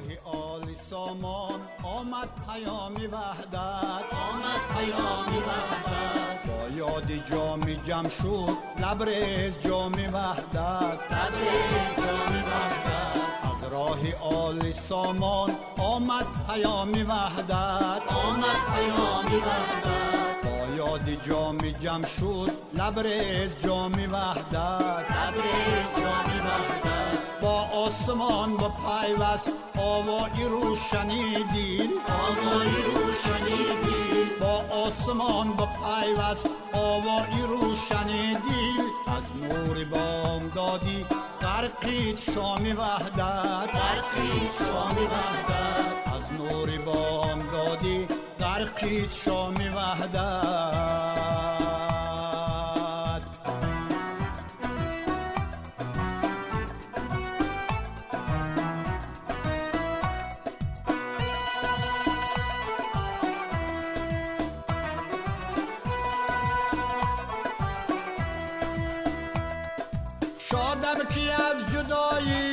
راه آل سامان آمد پیامی وحدت، آمد پیامی وحدت. با یاد جام جمشید لبریز جام وحدت، لبریز جام وحدت. از راه آل سامان آمد پیامی وحدت، آمد پیامی وحدت. با یاد جام جمشید لبریز جام وحدت، لبریز جام وحدت. با آسمان و پیوست آوایی رو شنیدیم، آوایی رو شنیدیم. با آسمان و پیوست آوایی رو شنیدیم. از نور بامدادی غرقید شام وحدت، غرقید شام وحدت. از نور بامدادی غرقید شام وحدت. شادم که از جدایی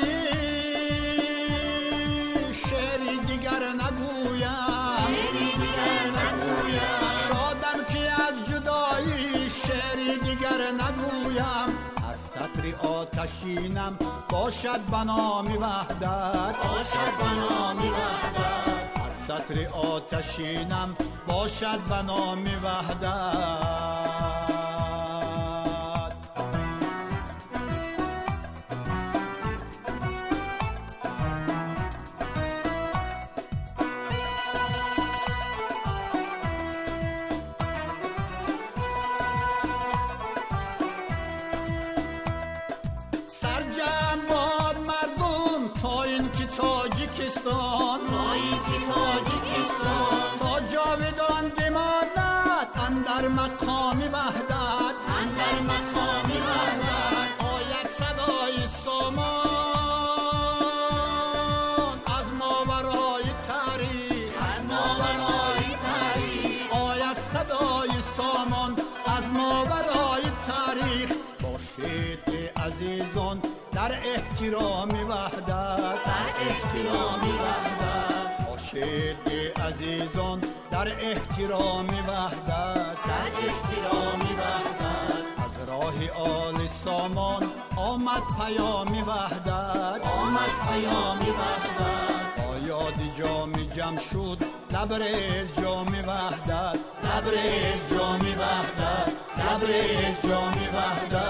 شعری دیگر نگویم، شعری دیگر نگویم. شادم که از جدایی شعری دیگر نگویم. هر سطری آتشینم باشد بنامی وحدت، باشد بنامی وحدت. هر سطری آتشینم باشد بنامی وحدت. سرجم باد مردم تا این که تاجیکستان، تا این که تاجیکستان. تا جاودان بماند اندر مقام وحدت، اندر مقام وحدت. آید صدای سامان از ماورای تاریخ، از ماورای تاریخ. آید صدای سامان از ماورای تاریخ. باشید عزیزان در احترام وحدت، در احترام وحدت. باشید عزیزان در احترام وحدت، در احترام وحدت. از راه آل سامان آمد پیامی وحدت، آمد پیامی وحدت. با یاد جام جمشید لبریز جام وحدت، لبریز جام وحدت. لبریز جام وحدت.